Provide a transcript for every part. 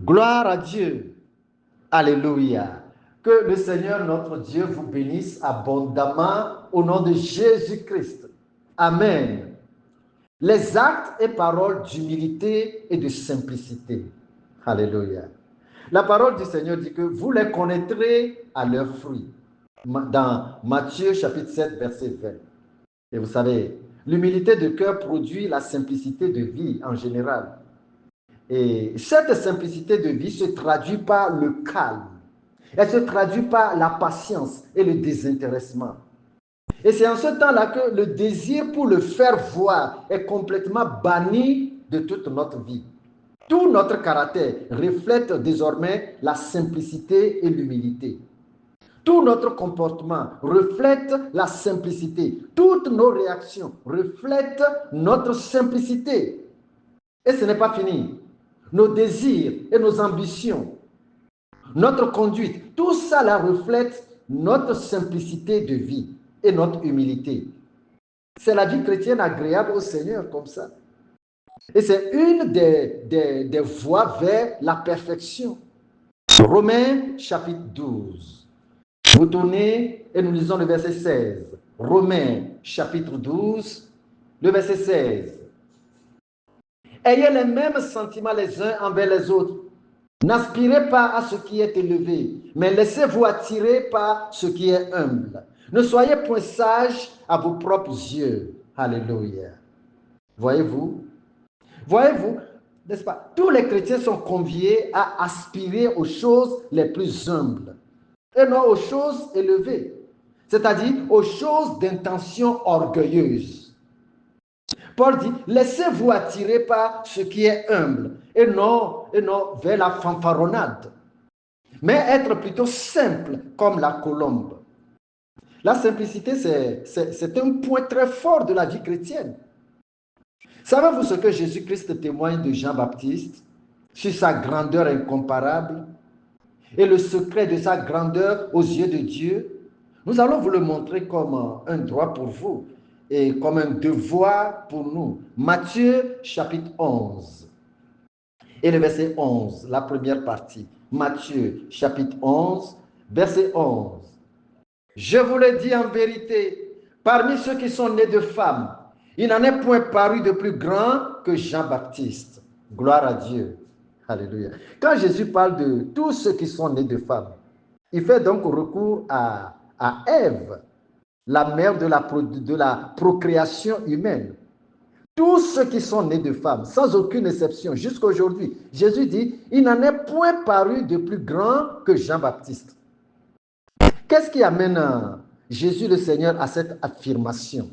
Gloire à Dieu. Alléluia. Que le Seigneur notre Dieu vous bénisse abondamment au nom de Jésus-Christ. Amen. Les actes et paroles d'humilité et de simplicité. Alléluia. La parole du Seigneur dit que vous les connaîtrez à leurs fruits. Dans Matthieu chapitre 7, verset 20. Et vous savez, l'humilité de cœur produit la simplicité de vie en général. Et cette simplicité de vie se traduit par le calme. Elle se traduit par la patience et le désintéressement. Et c'est en ce temps-là que le désir pour le faire voir est complètement banni de toute notre vie. Tout notre caractère reflète désormais la simplicité et l'humilité. Tout notre comportement reflète la simplicité. Toutes nos réactions reflètent notre simplicité. Et ce n'est pas fini. Nos désirs et nos ambitions, notre conduite, tout ça là reflète notre simplicité de vie et notre humilité. C'est la vie chrétienne agréable au Seigneur comme ça. Et c'est une des voies vers la perfection. Romains chapitre 12. Vous tournez et nous lisons le verset 16. Romains chapitre 12, le verset 16. Ayez les mêmes sentiments les uns envers les autres. N'aspirez pas à ce qui est élevé, mais laissez-vous attirer par ce qui est humble. Ne soyez point sages à vos propres yeux. Alléluia. Voyez-vous? Voyez-vous, n'est-ce pas? Tous les chrétiens sont conviés à aspirer aux choses les plus humbles et non aux choses élevées, c'est-à-dire aux choses d'intention orgueilleuse. Paul dit, laissez-vous attirer par ce qui est humble et non vers la fanfaronnade, mais être plutôt simple comme la colombe. La simplicité, c'est un point très fort de la vie chrétienne. Savez-vous ce que Jésus-Christ témoigne de Jean-Baptiste sur sa grandeur incomparable et le secret de sa grandeur aux yeux de Dieu? Nous allons vous le montrer comme un droit pour vous et comme un devoir pour nous. Matthieu chapitre 11 et le verset 11, la première partie. Matthieu chapitre 11, verset 11. Je vous le dis en vérité, parmi ceux qui sont nés de femmes, il n'en est point paru de plus grand que Jean-Baptiste. Gloire à Dieu. Alléluia. Quand Jésus parle de tous ceux qui sont nés de femmes, il fait donc recours à Ève, la mère de la procréation humaine. Tous ceux qui sont nés de femmes, sans aucune exception, jusqu'à aujourd'hui, Jésus dit, il n'en est point paru de plus grand que Jean-Baptiste. Qu'est-ce qui amène Jésus le Seigneur à cette affirmation?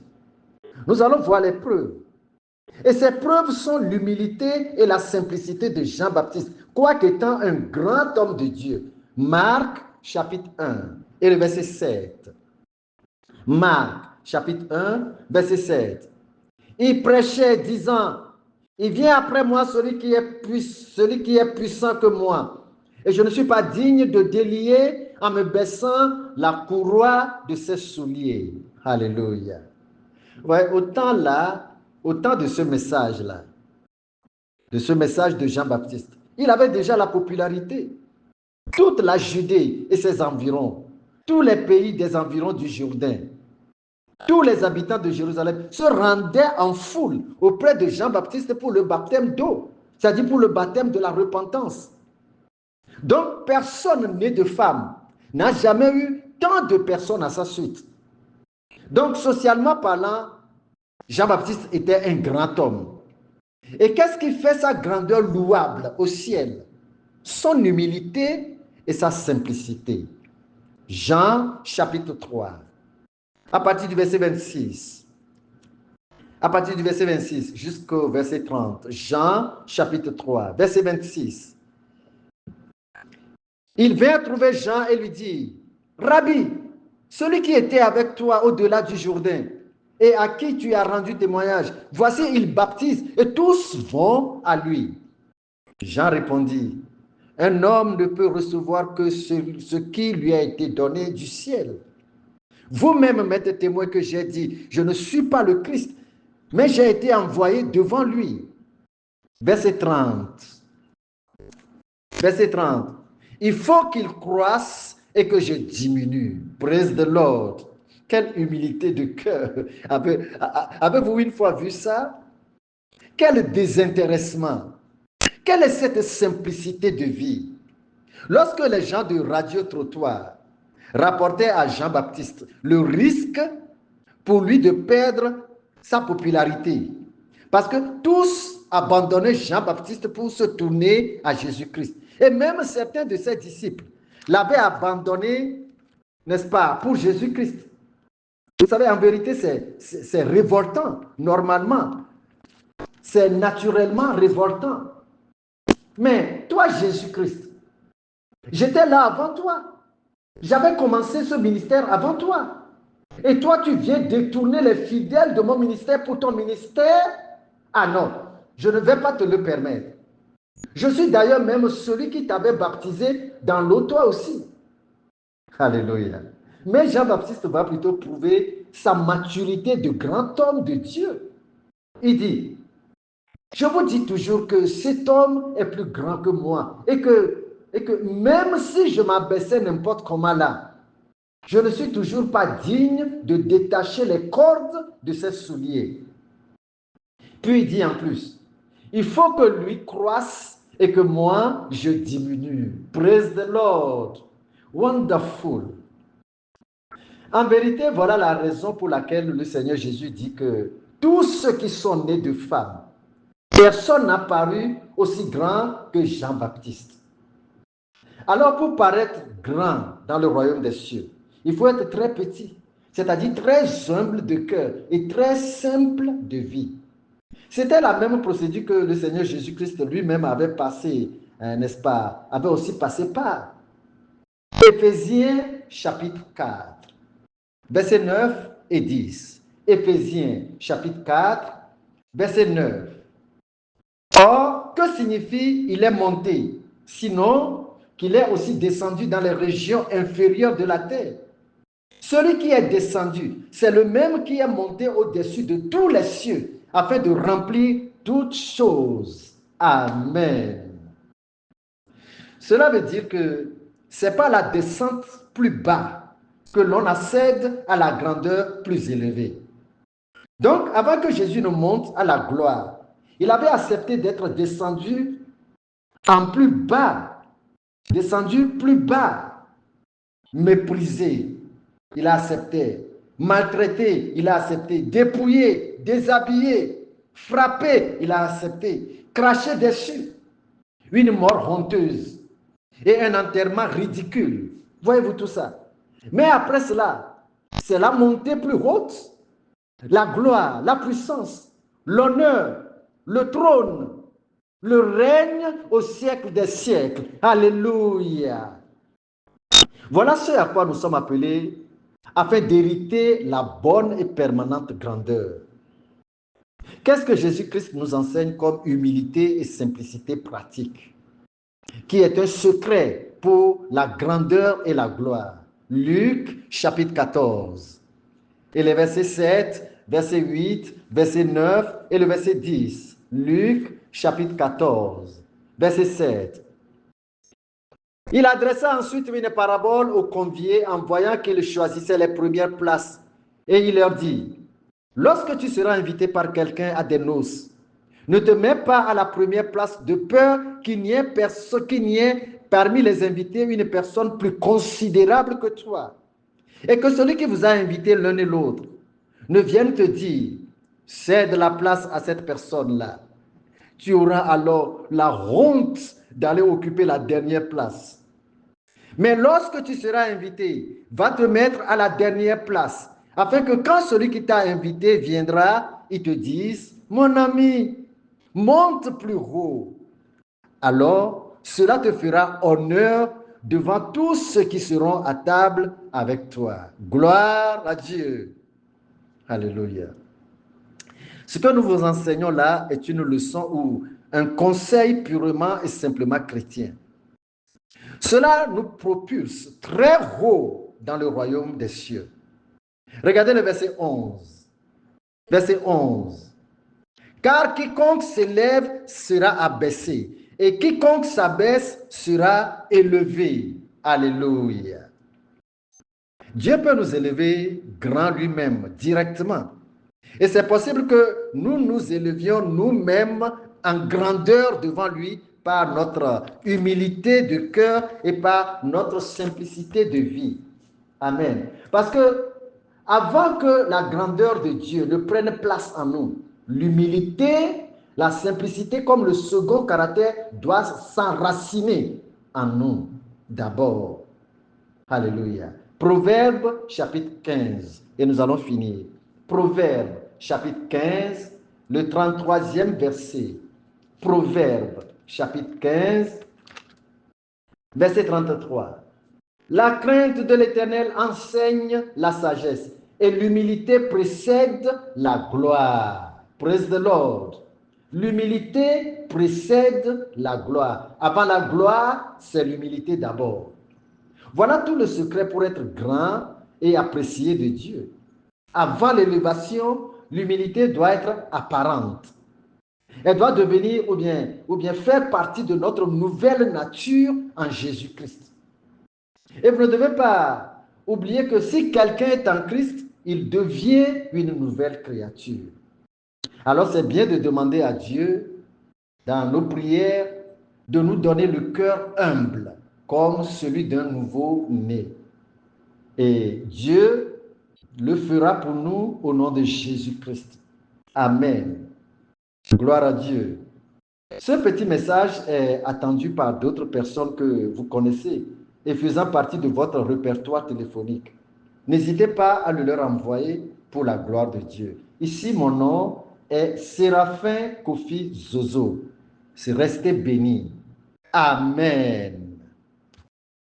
Nous allons voir les preuves. Et ces preuves sont l'humilité et la simplicité de Jean-Baptiste, quoique étant un grand homme de Dieu. Marc chapitre 1 et le verset 7. Marc chapitre 1, verset 7. Il prêchait disant, il vient après moi celui qui est puissant que moi. Et je ne suis pas digne de délier en me baissant la courroie de ses souliers. Alléluia. Ouais, autant de ce message-là, de ce message de Jean-Baptiste, il avait déjà la popularité. Toute la Judée et ses environs, tous les pays des environs du Jourdain, tous les habitants de Jérusalem se rendaient en foule auprès de Jean-Baptiste pour le baptême d'eau, c'est-à-dire pour le baptême de la repentance. Donc, personne né de femme n'a jamais eu tant de personnes à sa suite. Donc, socialement parlant, Jean-Baptiste était un grand homme. Et qu'est-ce qui fait sa grandeur louable au ciel? Son humilité et sa simplicité. Jean chapitre 3, à partir du verset 26. À partir du verset 26 jusqu'au verset 30. Jean chapitre 3, verset 26. Il vint trouver Jean et lui dit, Rabbi, celui qui était avec toi au-delà du Jourdain et à qui tu as rendu témoignage, voici, il baptise et tous vont à lui. Jean répondit, un homme ne peut recevoir que ce qui lui a été donné du ciel. Vous-même m'êtes témoin que j'ai dit, je ne suis pas le Christ, mais j'ai été envoyé devant lui. Verset 30. Verset 30. Il faut qu'il croisse et que je diminue. Praise the Lord. Quelle humilité de cœur. Avez-vous une fois vu ça? Quel désintéressement. Quelle est cette simplicité de vie? Lorsque les gens de Radio Trottoir rapportaient à Jean-Baptiste le risque pour lui de perdre sa popularité, parce que tous abandonnaient Jean-Baptiste pour se tourner à Jésus-Christ. Et même certains de ses disciples l'avaient abandonné, n'est-ce pas, pour Jésus-Christ. Vous savez, en vérité, c'est révoltant, normalement. C'est naturellement révoltant. Mais toi, Jésus-Christ, j'étais là avant toi. J'avais commencé ce ministère avant toi. Et toi, tu viens détourner les fidèles de mon ministère pour ton ministère? Ah non, je ne vais pas te le permettre. Je suis d'ailleurs même celui qui t'avait baptisé dans l'eau, toi aussi. Alléluia. Mais Jean-Baptiste va plutôt prouver sa maturité de grand homme de Dieu. Il dit, je vous dis toujours que cet homme est plus grand que moi et que même si je m'abaissais n'importe comment là, je ne suis toujours pas digne de détacher les cordes de ses souliers. Puis il dit en plus, il faut que lui croisse et que moi, je diminue. Praise the Lord. Wonderful. En vérité, voilà la raison pour laquelle le Seigneur Jésus dit que tous ceux qui sont nés de femmes, personne n'a paru aussi grand que Jean-Baptiste. Alors, pour paraître grand dans le royaume des cieux, il faut être très petit, c'est-à-dire très humble de cœur et très simple de vie. C'était la même procédure que le Seigneur Jésus-Christ lui-même avait passé, n'est-ce pas, avait aussi passé par. Éphésiens chapitre 4, versets 9 et 10. Éphésiens chapitre 4, verset 9. Or, que signifie il est monté? Sinon, qu'il est aussi descendu dans les régions inférieures de la terre. Celui qui est descendu, c'est le même qui est monté au-dessus de tous les cieux, afin de remplir toutes choses. Amen. Cela veut dire que ce n'est pas la descente plus bas que l'on accède à la grandeur plus élevée. Donc, avant que Jésus ne monte à la gloire, il avait accepté d'être descendu en plus bas, descendu plus bas, méprisé, il a accepté, maltraité, il a accepté, dépouillé, déshabillé, frappé, il a accepté, craché dessus, une mort honteuse et un enterrement ridicule. Voyez-vous tout ça? Mais après cela, c'est la montée plus haute, la gloire, la puissance, l'honneur, le trône, le règne au siècle des siècles. Alléluia. Voilà ce à quoi nous sommes appelés afin d'hériter la bonne et permanente grandeur. Qu'est-ce que Jésus-Christ nous enseigne comme humilité et simplicité pratique, qui est un secret pour la grandeur et la gloire? Luc chapitre 14 et les versets 7, verset 8, verset 9 et le verset 10. Luc chapitre 14, verset 7. Il adressa ensuite une parabole aux conviés en voyant qu'ils choisissaient les premières places. Et il leur dit, lorsque tu seras invité par quelqu'un à des noces, ne te mets pas à la première place de peur qu'il n'y ait parmi les invités une personne plus considérable que toi. Et que celui qui vous a invité l'un et l'autre ne vienne te dire, cède la place à cette personne-là. Tu auras alors la honte d'aller occuper la dernière place. Mais lorsque tu seras invité, va te mettre à la dernière place, afin que quand celui qui t'a invité viendra, il te dise, mon ami, monte plus haut. Alors, cela te fera honneur devant tous ceux qui seront à table avec toi. Gloire à Dieu. Alléluia. Ce que nous vous enseignons là est une leçon ou un conseil purement et simplement chrétien. Cela nous propulse très haut dans le royaume des cieux. Regardez le verset 11. Verset 11. Car quiconque s'élève sera abaissé, Et quiconque s'abaisse sera élevé. Alléluia. Dieu peut nous élever grand lui-même, directement. Et c'est possible que nous nous élevions nous-mêmes en grandeur devant lui par notre humilité de cœur et par notre simplicité de vie. Amen. Parce que avant que la grandeur de Dieu ne prenne place en nous, l'humilité, la simplicité comme le second caractère doit s'enraciner en nous d'abord. Alléluia. Proverbe chapitre 15. Et nous allons finir. Proverbe chapitre 15, le 33e verset. Proverbe chapitre 15, verset 33. La crainte de l'Éternel enseigne la sagesse et l'humilité précède la gloire. Praise the Lord. L'humilité précède la gloire. Avant la gloire, c'est l'humilité d'abord. Voilà tout le secret pour être grand et apprécié de Dieu. Avant l'élévation, l'humilité doit être apparente. Elle doit devenir ou bien faire partie de notre nouvelle nature en Jésus-Christ. Et vous ne devez pas oublier que si quelqu'un est en Christ, il devient une nouvelle créature. Alors c'est bien de demander à Dieu, dans nos prières, de nous donner le cœur humble, comme celui d'un nouveau-né. Et Dieu le fera pour nous au nom de Jésus-Christ. Amen. Gloire à Dieu. Ce petit message est attendu par d'autres personnes que vous connaissez et faisant partie de votre répertoire téléphonique. N'hésitez pas à le leur envoyer pour la gloire de Dieu. Ici, mon nom est Séraphin Kofi Zozo. Restez bénis. Amen.